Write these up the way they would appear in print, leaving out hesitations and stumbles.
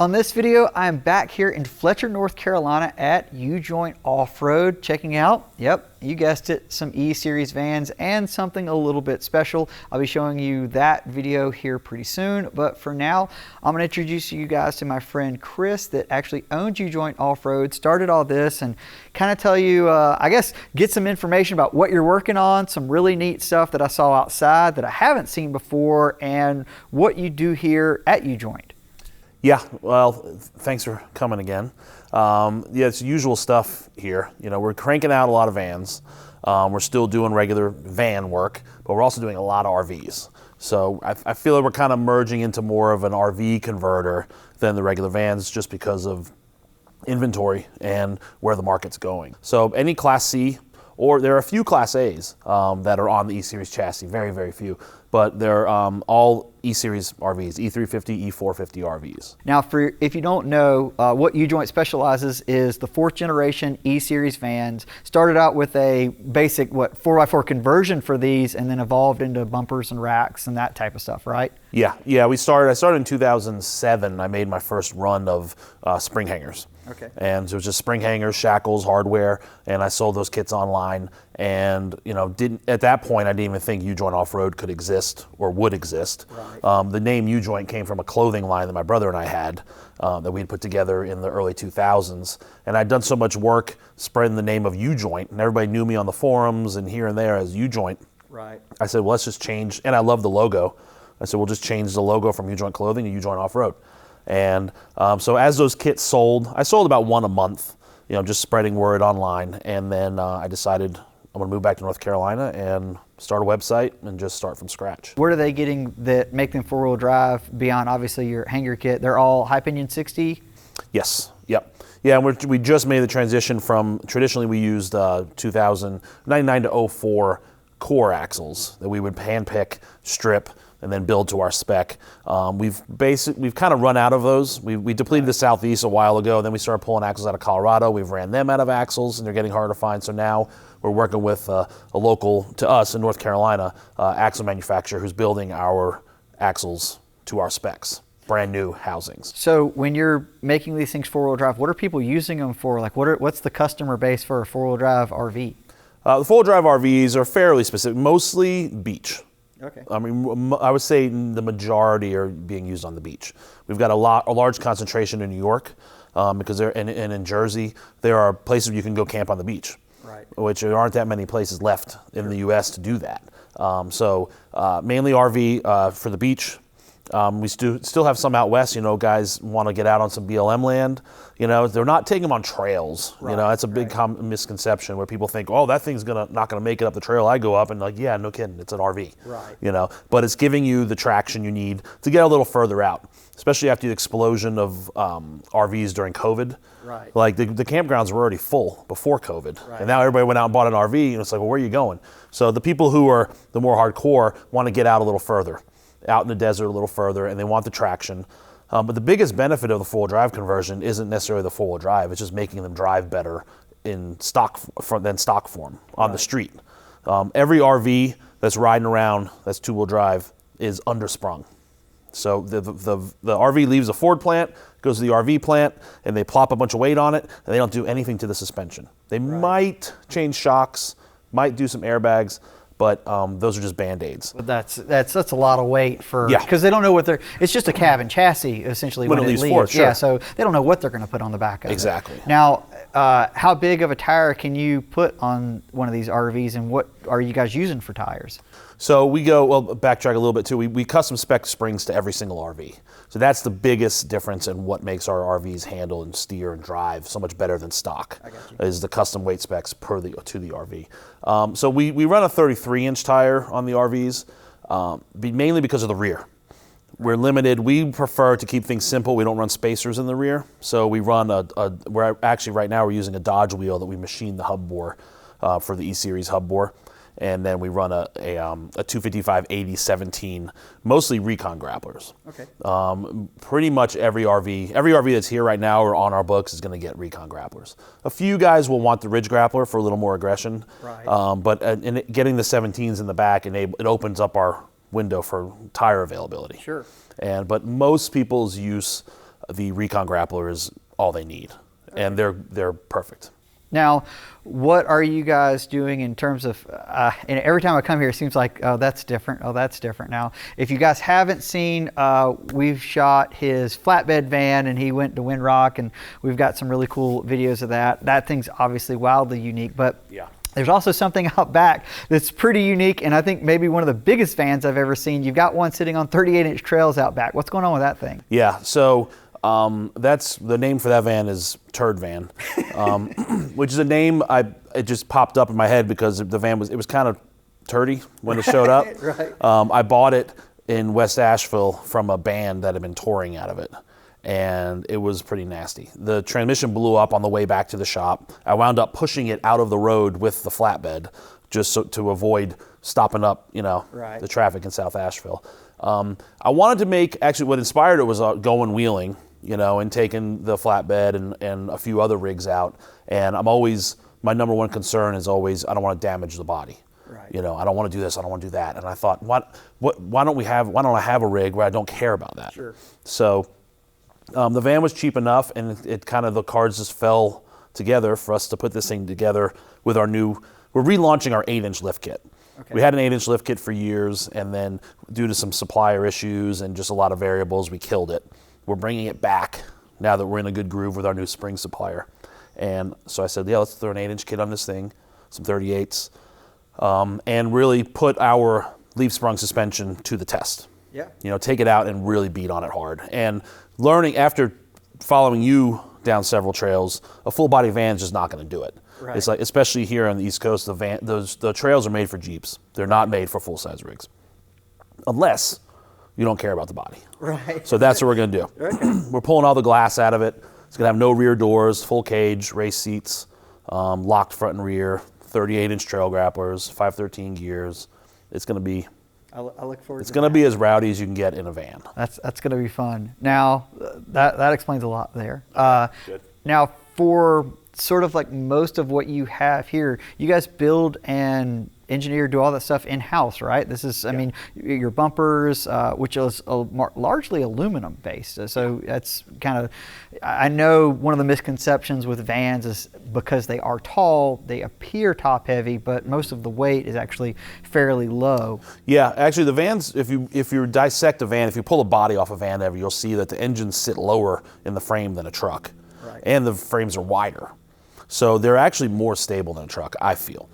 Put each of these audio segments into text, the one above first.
On this video, I'm back here in Fletcher, North Carolina at Ujoint Offroad, checking out, yep, you guessed it, some E-Series vans and something a little bit special. I'll be showing you that video here pretty soon, but for now, I'm going to introduce you guys to my friend Chris that actually owns Ujoint Offroad, started all this, and kind of tell you, I guess, get some information about what you're working on, some really neat stuff that I saw outside that I haven't seen before, and what you do here at Ujoint. Yeah, well, thanks for coming again. Yeah, it's usual stuff here. You know, we're cranking out a lot of vans. We're still doing regular van work, but we're also doing a lot of RVs. So I feel like we're kind of merging into more of an RV converter than the regular vans just because of inventory and where the market's going. So any Class C, or there are a few Class A's that are on the E-Series chassis, very, very few. But they're all E-Series RVs, E350, E450 RVs. Now, if you don't know, what Ujoint specializes is the 4th generation E-Series vans. Started out with a basic, 4x4 conversion for these, and then evolved into bumpers and racks and that type of stuff, right? Yeah, I started in 2007. I made my first run of spring hangers. Okay. And so it was just spring hangers, shackles, hardware, and I sold those kits online. And at that point, I didn't even think Ujoint Offroad could exist or would exist. Right. The name Ujoint came from a clothing line that my brother and I had that we'd put together in the early 2000s. And I'd done so much work spreading the name of Ujoint, and everybody knew me on the forums and here and there as Ujoint. Right. I said, well, let's just change, and I love the logo. I said, we'll just change the logo from Ujoint Clothing to Ujoint Offroad. And so as those kits sold, I sold about one a month, just spreading word online. And then I decided I'm going to move back to North Carolina and start a website and just start from scratch. What are they getting that make them 4-wheel drive beyond obviously your hanger kit? They're all high pinion 60? Yes, yep. Yeah, and we just made the transition from, traditionally we used 99 to 04 core axles that we would hand pick, strip, and then build to our spec. We've kind of run out of those. We depleted the Southeast a while ago, then we started pulling axles out of Colorado. We've ran them out of axles, and they're getting harder to find. So now we're working with a local, to us in North Carolina, axle manufacturer who's building our axles to our specs. Brand new housings. So when you're making these things 4-wheel drive, what are people using them for? Like what's the customer base for a 4-wheel drive RV? The 4-wheel drive RVs are fairly specific, mostly beach. Okay. I mean, I would say the majority are being used on the beach. We've got a large concentration in New York, because in Jersey, there are places you can go camp on the beach. Right. Which there aren't that many places left in the U.S. to do that. So mainly RV for the beach. We still have some out west. Guys want to get out on some BLM land. They're not taking them on trails. Right. That's a big misconception where people think, oh, that thing's not gonna make it up the trail I go up, and like, yeah, no kidding, it's an RV. Right. But it's giving you the traction you need to get a little further out, especially after the explosion of RVs during COVID. Right. Like the campgrounds were already full before COVID, right. And now everybody went out and bought an RV, and it's like, well, where are you going? So the people who are the more hardcore want to get out a little further, out in the desert a little further, and they want the traction. But the biggest benefit of the 4-wheel drive conversion isn't necessarily the 4-wheel drive. It's just making them drive better in stock form on the street. Every RV that's riding around that's 2-wheel drive is undersprung. So the RV leaves the Ford plant, goes to the RV plant, and they plop a bunch of weight on it, and they don't do anything to the suspension. They might change shocks, might do some airbags, but those are just Band-Aids. But that's a lot of weight for, yeah, because they don't know what it's just a cab and chassis essentially when it leaves. Forward, sure. Yeah, so they don't know what they're going to put on the back of exactly. it. Now, how big of a tire can you put on one of these RVs, and what are you guys using for tires? So backtrack a little bit too. We custom spec springs to every single RV. So that's the biggest difference in what makes our RVs handle and steer and drive so much better than stock. I got you. Is the custom weight specs to the RV. So we run a 33-inch tire on the RVs, mainly because of the rear. We're limited. We prefer to keep things simple. We don't run spacers in the rear. So we run right now we're using a Dodge wheel that we machined the hub bore for the E-Series hub bore. And then we run a 255/80/17, mostly recon grapplers. Okay. Pretty much every RV that's here right now or on our books is going to get recon grapplers. A few guys will want the ridge grappler for a little more aggression. Right. But getting the 17s in the back, it opens up our window for tire availability. Sure. But most people's use the Recon Grappler is all they need, and they're perfect. Now, what are you guys doing in terms of, and every time I come here, it seems like, oh, that's different. Oh, that's different. Now, if you guys haven't seen, we've shot his flatbed van and he went to Windrock, and we've got some really cool videos of that. That thing's obviously wildly unique, but Yeah. there's also something out back that's pretty unique, and I think maybe one of the biggest vans I've ever seen. You've got one sitting on 38-inch trails out back. What's going on with that thing? Yeah, so that's the name for that van is Turd Van, which is a name it just popped up in my head because the van was kind of turdy when it showed up. Right. I bought it in West Asheville from a band that had been touring out of it, and it was pretty nasty. The transmission blew up on the way back to the shop. I wound up pushing it out of the road with the flatbed just to avoid stopping up, Right. the traffic in South Asheville. I wanted to make, actually what inspired it was going wheeling, and taking the flatbed and a few other rigs out. And my number one concern is always, I don't want to damage the body. Right. I don't want to do this, I don't want to do that. And I thought, why don't I have a rig where I don't care about that? Sure. So the van was cheap enough, and the cards just fell together for us to put this thing together with we're relaunching our 8-inch lift kit. Okay. We had an 8-inch lift kit for years, and then due to some supplier issues and just a lot of variables, we killed it. We're bringing it back now that we're in a good groove with our new spring supplier. And so I said, yeah, let's throw an 8-inch kit on this thing, some 38s, and really put our leaf sprung suspension to the test. Yeah. Take it out and really beat on it hard. And learning after following you down several trails, a full body van is just not going to do it. Right. It's like, especially here on the East Coast, the trails are made for Jeeps. They're not made for full size rigs, unless you don't care about the body. Right. So that's what we're going to do. Okay. We're pulling all the glass out of it. It's going to have no rear doors, full cage, race seats, locked front and rear, 38-inch trail grapplers, 513 gears. It's going to be. I look forward. It's going to be as rowdy as you can get in a van. That's going to be fun. Now, that explains a lot there. Good. Now, for sort of like most of what you have here, you guys build and engineer, do all that stuff in-house, right? This is, I mean, your bumpers, which is largely aluminum based. So that's kind of, I know one of the misconceptions with vans is because they are tall, they appear top heavy, but most of the weight is actually fairly low. Yeah, actually the vans, if you dissect a van, if you pull a body off a van ever, you'll see that the engines sit lower in the frame than a truck. Right. And the frames are wider. So they're actually more stable than a truck, I feel,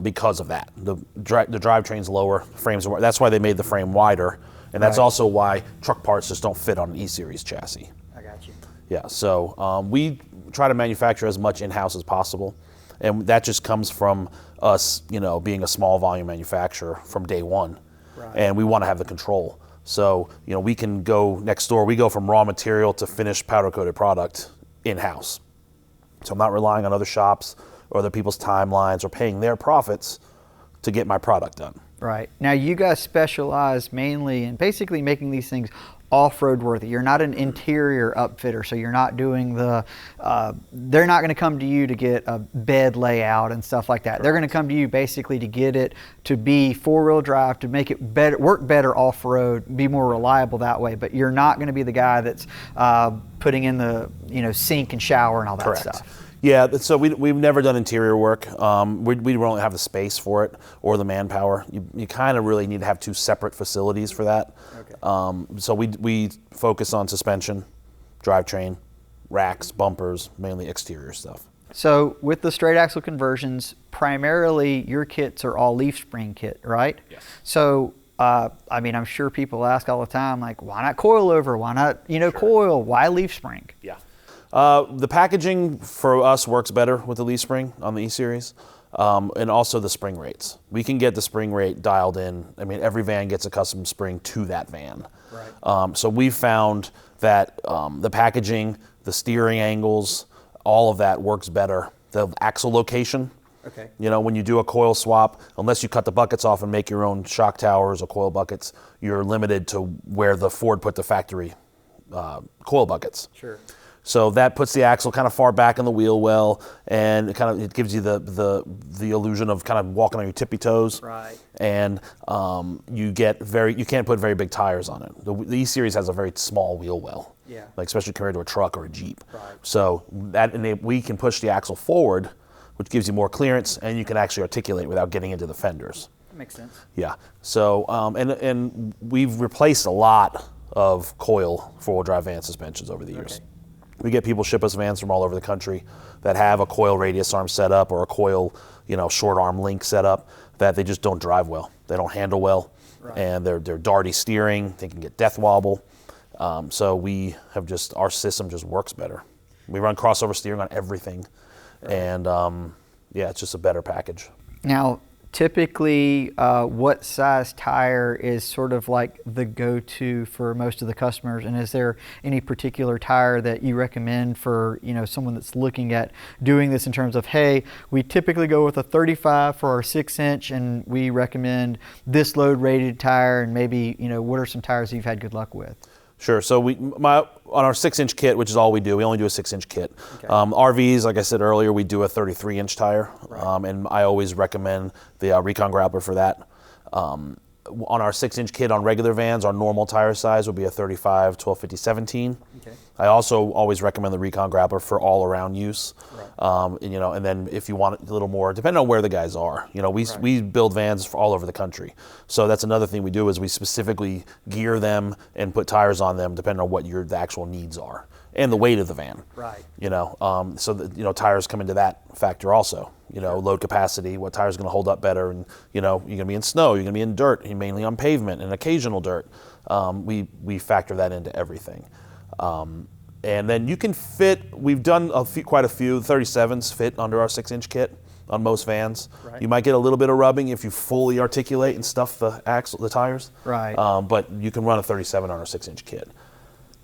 because of that. The drivetrain's lower, frames are wider. That's why they made the frame wider, and that's Right. also why truck parts just don't fit on an E-Series chassis. I got you. Yeah, so we try to manufacture as much in-house as possible, and that just comes from us, being a small volume manufacturer from day one, Right. and we want to have the control. So, we can go next door. We go from raw material to finished powder-coated product in-house. So I'm not relying on other shops or other people's timelines or paying their profits to get my product done. Right. Now, you guys specialize mainly in basically making these things off-road worthy. You're not an interior upfitter, so you're not doing they're not going to come to you to get a bed layout and stuff like that. Correct. They're going to come to you basically to get it to be four-wheel drive, to make it better, work better off-road, be more reliable that way. But you're not going to be the guy that's putting in the sink and shower and all that Correct. stuff. Yeah, so we've never done interior work. We don't have the space for it or the manpower. You kind of really need to have two separate facilities for that. Okay. So we focus on suspension, drivetrain, racks, bumpers, mainly exterior stuff. So with the straight axle conversions, primarily your kits are all leaf spring kit, right? Yes. So I'm sure people ask all the time, like, why not coil over? Why not, Sure. coil? Why leaf spring? Yeah. The packaging for us works better with the leaf spring on the E-Series, and also the spring rates. We can get the spring rate dialed in. I mean, every van gets a custom spring to that van. Right. So we found that the packaging, the steering angles, all of that works better. The axle location. Okay. When you do a coil swap, unless you cut the buckets off and make your own shock towers or coil buckets, you're limited to where the Ford put the factory coil buckets. Sure. So that puts the axle kind of far back in the wheel well, and it gives you the illusion of kind of walking on your tippy toes. Right. And you can't put very big tires on it. The E-Series has a very small wheel well. Yeah. like especially compared to a truck or a Jeep. Right. So we can push the axle forward, which gives you more clearance, and you can actually articulate without getting into the fenders. That makes sense. Yeah. So and we've replaced a lot of coil four-wheel drive van suspensions over the years. Okay. We get people ship us vans from all over the country that have a coil radius arm set up or a coil, short arm link set up that they just don't drive well. They don't handle well, and they're darty steering. They can get death wobble. So we have our system just works better. We run crossover steering on everything, and it's just a better package. Now, typically, what size tire is sort of like the go-to for most of the customers, and is there any particular tire that you recommend for someone that's looking at doing this in terms of, hey, we typically go with a 35 for our 6-inch, and we recommend this load-rated tire, and maybe what are some tires you've had good luck with? Sure. So on our 6-inch kit, which is all we do, we only do a 6-inch kit. Okay. RVs, like I said earlier, we do a 33-inch tire, and I always recommend the Recon Grappler for that. On our 6-inch kit on regular vans, our normal tire size would be a 35, 12, 50, 17. Okay. I also always recommend the Recon Grappler for all-around use. Right. And then if you want a little more, depending on where the guys are, we build vans for all over the country. So that's another thing we do is we specifically gear them and put tires on them depending on what the actual needs are and the weight of the van. Right. So tires come into that factor also. Load capacity, what tire's going to hold up better, and you're going to be in snow, you're going to be in dirt, you're mainly on pavement and occasional dirt. We factor that into everything. And then you can fit, we've done quite a few, 37s fit under our 6-inch kit on most vans. Right. You might get a little bit of rubbing if you fully articulate and stuff the tires. Right. But you can run a 37 on our 6-inch kit.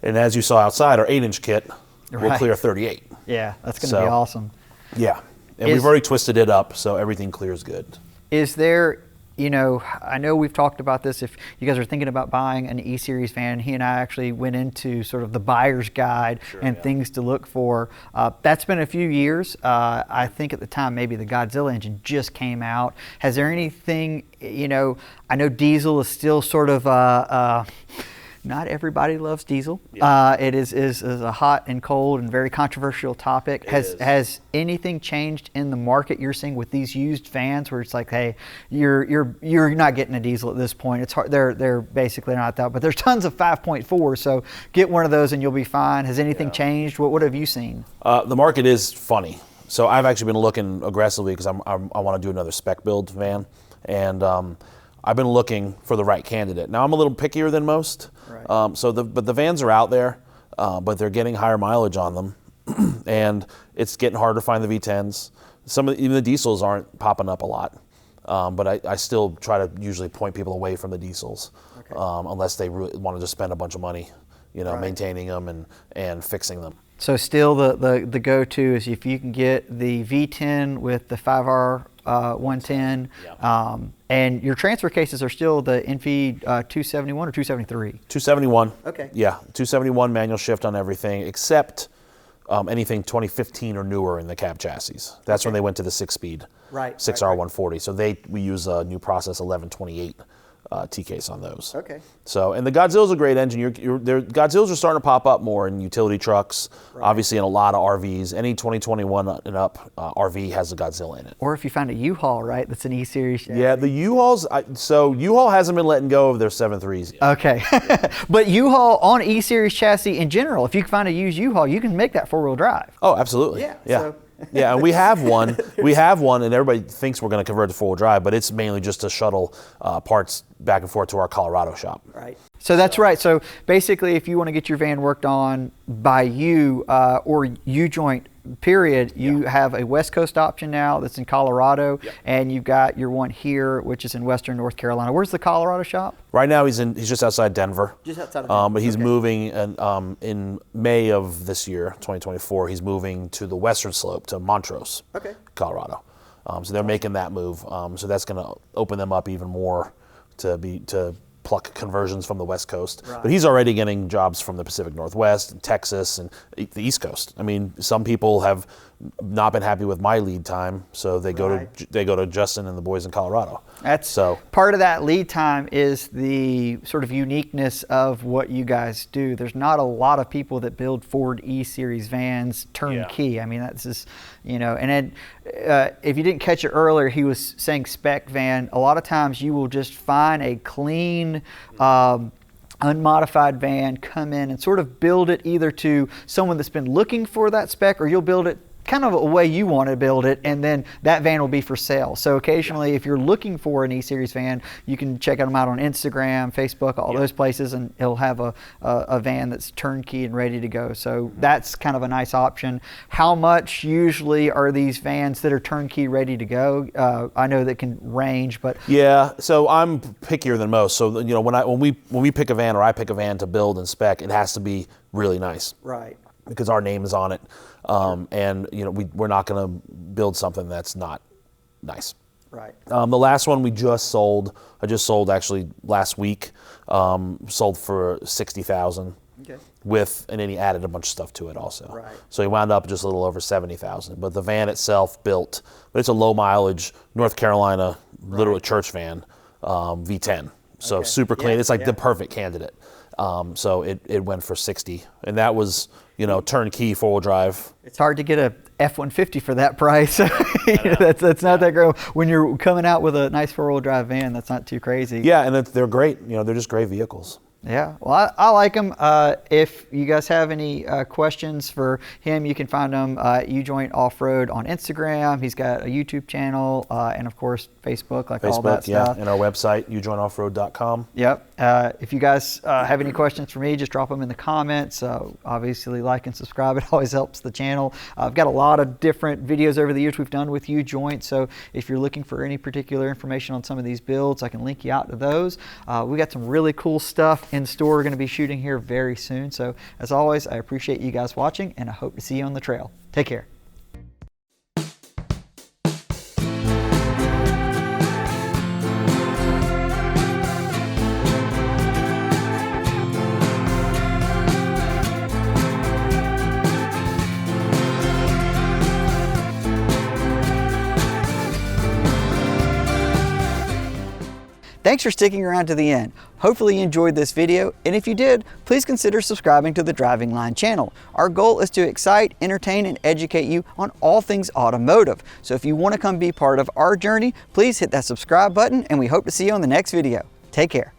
And as you saw outside, our 8-inch kit will clear 38. Yeah, that's going to be awesome. Yeah. And we've already twisted it up, so everything clears good. Is there, I know we've talked about this, if you guys are thinking about buying an E-Series van, he and I actually went into sort of the buyer's guide things to look for. That's been a few years. I think at the time maybe the Godzilla engine just came out. Has there anything, I know diesel is still sort of not everybody loves diesel. Yeah. It is a hot and cold and very controversial topic. Has anything changed in the market you're seeing with these used vans where it's like, hey, you're not getting a diesel at this point. It's hard. They're basically not that, but there's tons of 5.4. So get one of those and you'll be fine. Has anything changed? What have you seen? The market is funny. So I've actually been looking aggressively because I want to do another spec build van, and I've been looking for the right candidate. Now I'm a little pickier than most, right. But the vans are out there, but they're getting higher mileage on them, and it's getting harder to find the V10s. Even the diesels aren't popping up a lot, but I still try to usually point people away from the diesels, unless they really want to just spend a bunch of money, maintaining them and fixing them. So still the go-to is if you can get the V10 with the 5R 110, and your transfer cases are still the NV 271 or 273? 271. Okay. Yeah, 271 manual shift on everything except anything 2015 or newer in the cab chassis. That's when they went to the 6-speed, 6R 140. So we use a new process 1128 T-case on those. Okay. So, and the Godzilla's a great engine. Godzillas are starting to pop up more in utility trucks, obviously in a lot of RVs. Any 2021 and up RV has a Godzilla in it. Or if you find a U-Haul, right, that's an E-Series chassis. Yeah, the U-Hauls, so U-Haul hasn't been letting go of their 7.3s yet. Okay. But U-Haul on E-Series chassis in general, if you can find a used U-Haul, you can make that 4-wheel drive. Oh, absolutely. Yeah. So. Yeah, and we have one. And everybody thinks we're going to convert to 4-wheel drive, but it's mainly just to shuttle parts back and forth to our Colorado shop. Right. So that's right. So basically, if you want to get your van worked on by you or Ujoint, period, you have a West Coast option now that's in Colorado, and you've got your one here, which is in Western North Carolina. Where's the Colorado shop? Right now, he's just outside Denver. Just outside of Denver. But he's moving, in May of this year, 2024. He's moving to the western slope to Montrose, Colorado. So they're making that move. So that's going to open them up even more to pluck conversions from the West Coast. Right. But he's already getting jobs from the Pacific Northwest and Texas and the East Coast. I mean, some people have not been happy with my lead time, so they go to Justin and the boys in Colorado. That's so part of that lead time is the sort of uniqueness of what you guys do. There's not a lot of people that build Ford E-Series vans turnkey. I mean, that's just, you know, and then if you didn't catch it earlier, he was saying spec van. A lot of times you will just find a clean, unmodified van, come in and sort of build it either to someone that's been looking for that spec, or you'll build it kind of a way you want to build it, and then that van will be for sale. So occasionally, if you're looking for an E-Series van, you can check them out on Instagram, Facebook, all those places, and he'll have a van that's turnkey and ready to go. So that's kind of a nice option. How much usually are these vans that are turnkey ready to go? I know that can range, but yeah. So I'm pickier than most. So you know, when we pick a van, or I pick a van to build and spec, it has to be really nice, right? Because our name is on it. And you know, we're not going to build something that's not nice. Right. The last one we just sold, I just sold actually last week, sold for $60,000. Okay. And then he added a bunch of stuff to it also. Right. So he wound up just a little over $70,000. But the van itself built, but it's a low mileage North Carolina, literally church van, V10. So super clean. It's like the perfect candidate. So it went for 60, and that was, you know, turnkey 4-wheel drive. It's hard to get a F-150 for that price. That's not that great. When you're coming out with a nice 4-wheel drive van, that's not too crazy. Yeah, and they're great. You know, they're just great vehicles. Yeah, well, I like them. If you guys have any questions for him, you can find him at Ujoint Offroad on Instagram. He's got a YouTube channel and, of course, Facebook, all that stuff. And our website, ujointoffroad.com. Yep. If you guys have any questions for me, just drop them in the comments. Obviously, like and subscribe. It always helps the channel. I've got a lot of different videos over the years we've done with Ujoint, so if you're looking for any particular information on some of these builds, I can link you out to those. We got some really cool stuff in store. We're going to be shooting here very soon. So as always, I appreciate you guys watching, and I hope to see you on the trail. Take care. Thanks for sticking around to the end. Hopefully you enjoyed this video, and if you did, please consider subscribing to the Driving Line channel. Our goal is to excite, entertain, and educate you on all things automotive. So if you want to come be part of our journey, please hit that subscribe button, and we hope to see you on the next video. Take care.